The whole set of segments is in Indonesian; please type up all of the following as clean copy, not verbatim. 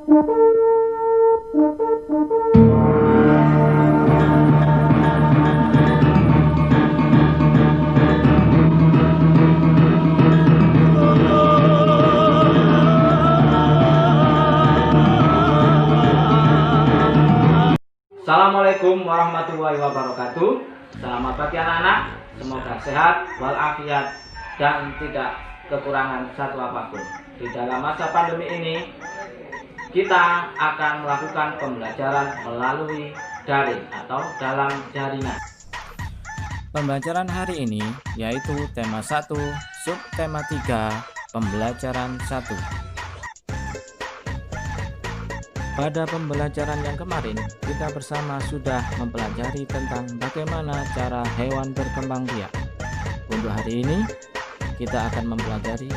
Assalamualaikum warahmatullahi wabarakatuh. Selamat pagi anak-anak. Semoga sehat walafiat dan tidak kekurangan satu apapun. Di dalam masa pandemi ini kita akan melakukan pembelajaran melalui daring atau dalam jaringan. Pembelajaran hari ini yaitu tema 1, subtema 3, pembelajaran 1. Pada pembelajaran yang kemarin, kita bersama sudah mempelajari tentang bagaimana cara hewan berkembang biak. Untuk hari ini, kita akan mempelajari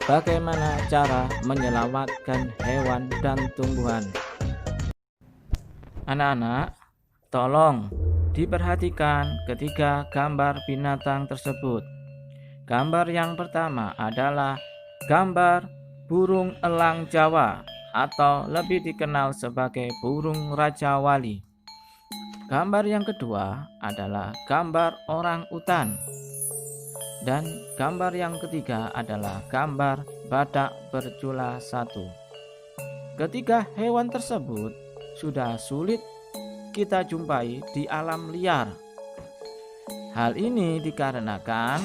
bagaimana cara menyelamatkan hewan dan tumbuhan. Anak-anak, tolong diperhatikan ketiga gambar binatang tersebut. Gambar yang pertama adalah gambar burung elang Jawa atau lebih dikenal sebagai burung Raja Wali. Gambar yang kedua adalah gambar orang utan. Dan gambar yang ketiga adalah gambar badak bercula 1. Ketiga hewan tersebut sudah sulit kita jumpai di alam liar. Hal ini dikarenakan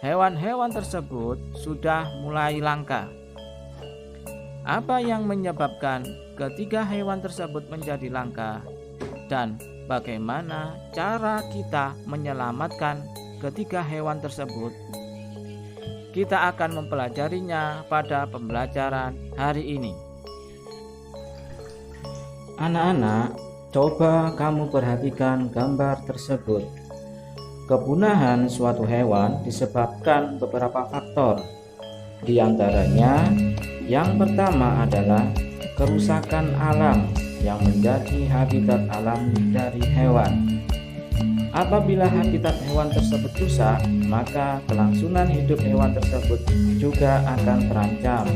hewan-hewan tersebut sudah mulai langka. Apa yang menyebabkan ketiga hewan tersebut menjadi langka dan bagaimana cara kita menyelamatkan ketiga hewan tersebut? Kita akan mempelajarinya pada pembelajaran hari ini. Anak-anak, coba kamu perhatikan gambar tersebut. Kepunahan suatu hewan disebabkan beberapa faktor. Di antaranya, yang pertama adalah kerusakan alam yang menjadi habitat alami dari hewan. Apabila habitat hewan tersebut rusak, maka kelangsungan hidup hewan tersebut juga akan terancam.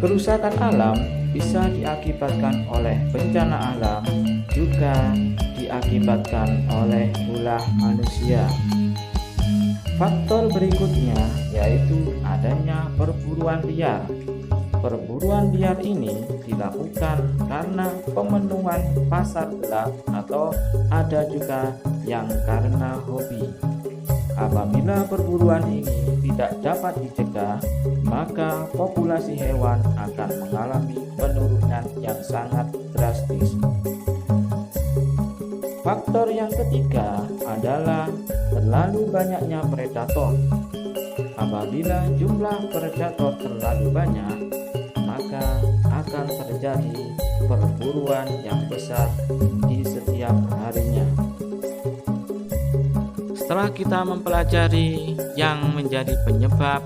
Kerusakan alam bisa diakibatkan oleh bencana alam, juga diakibatkan oleh ulah manusia. Faktor berikutnya yaitu adanya perburuan liar. Perburuan liar ini dilakukan karena pemenuhan pasar gelap atau ada juga yang karena hobi. Apabila perburuan ini tidak dapat dicegah, maka populasi hewan akan mengalami penurunan yang sangat drastis. Faktor yang ketiga adalah terlalu banyaknya predator. Apabila jumlah predator terlalu banyak, maka akan terjadi perburuan yang besar di setiap harinya. Setelah kita mempelajari yang menjadi penyebab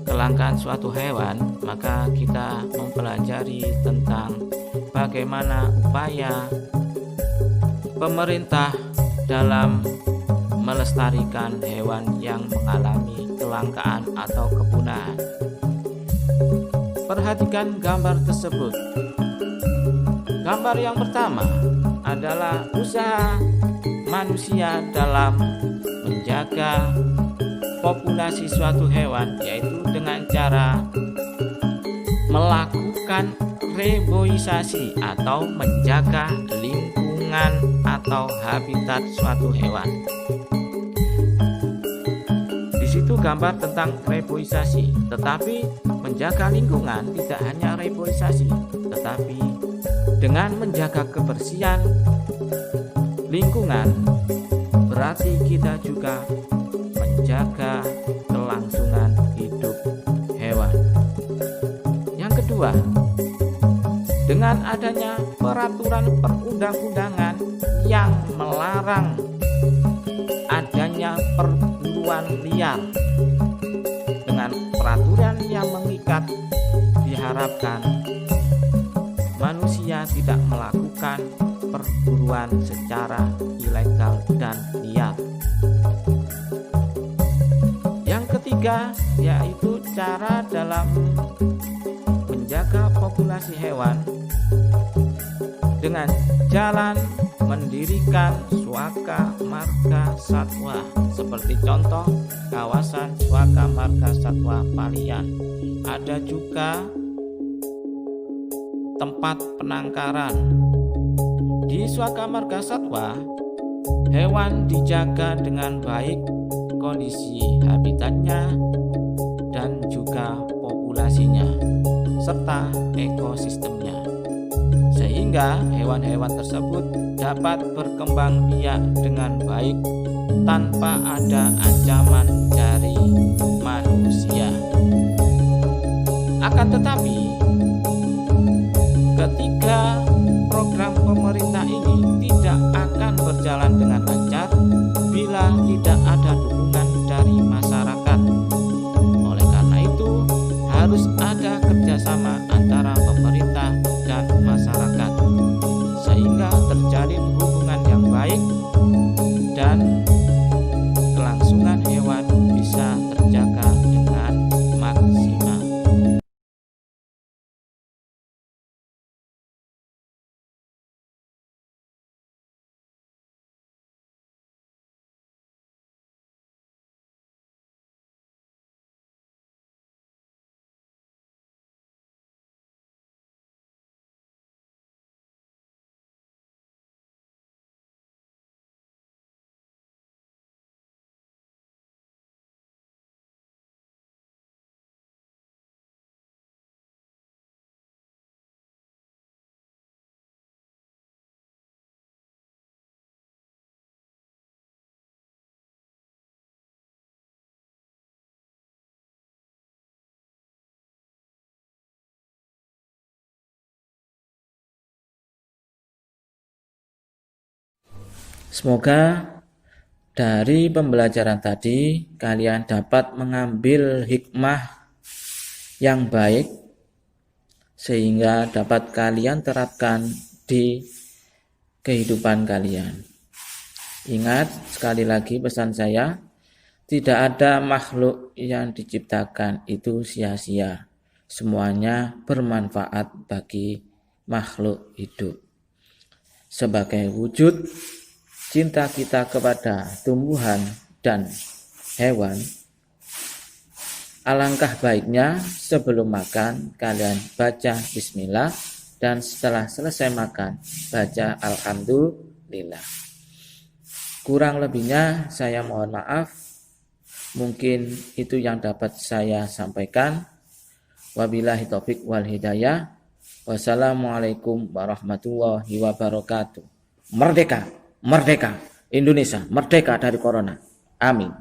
kelangkaan suatu hewan, maka kita mempelajari tentang bagaimana upaya pemerintah dalam melestarikan hewan yang mengalami kelangkaan atau kepunahan. Perhatikan gambar tersebut. Gambar yang pertama adalah usaha manusia dalam menjaga populasi suatu hewan, yaitu dengan cara melakukan reboisasi atau menjaga lingkungan atau habitat suatu hewan. Di situ gambar tentang reboisasi, tetapi menjaga lingkungan tidak hanya reboisasi, tetapi dengan menjaga kebersihan lingkungan berarti kita juga menjaga kelangsungan hidup hewan. Yang kedua, dengan adanya peraturan perundang-undangan yang melarang adanya perburuan liar, dengan peraturan yang mengikat, diharapkan manusia tidak melakukan perburuan secara ilegal dan liar. Yang ketiga yaitu cara dalam menjaga populasi hewan dengan jalan mendirikan suaka marga satwa, seperti contoh kawasan suaka marga satwa Palian. Ada juga tempat penangkaran. Di suaka marga satwa, hewan dijaga dengan baik kondisi habitatnya dan juga populasinya serta ekosistemnya, sehingga hewan-hewan tersebut dapat berkembang biak dengan baik tanpa ada ancaman dari manusia. Akan tetapi, ketika program pemerintah ini tidak akan berjalan dengan lancar bila tidak ada dukungan dari masyarakat. Oleh karena itu, harus ada kerjasama antara pemerintah dan masyarakat, sehingga terjalin hubungan yang baik dan kelangsungan hewan bisa terjaga dengan maksimal. Semoga dari pembelajaran tadi kalian dapat mengambil hikmah yang baik sehingga dapat kalian terapkan di kehidupan kalian. Ingat sekali lagi pesan saya, tidak ada makhluk yang diciptakan itu sia-sia. Semuanya bermanfaat bagi makhluk hidup. Sebagai wujud cinta kita kepada tumbuhan dan hewan, alangkah baiknya sebelum makan kalian baca bismillah, dan setelah selesai makan baca alhamdulillah. Kurang lebihnya saya mohon maaf. Mungkin itu yang dapat saya sampaikan. Wabillahi taufik wal hidayah. Wassalamualaikum warahmatullahi wabarakatuh. Merdeka! Merdeka Indonesia, merdeka dari corona. Amin.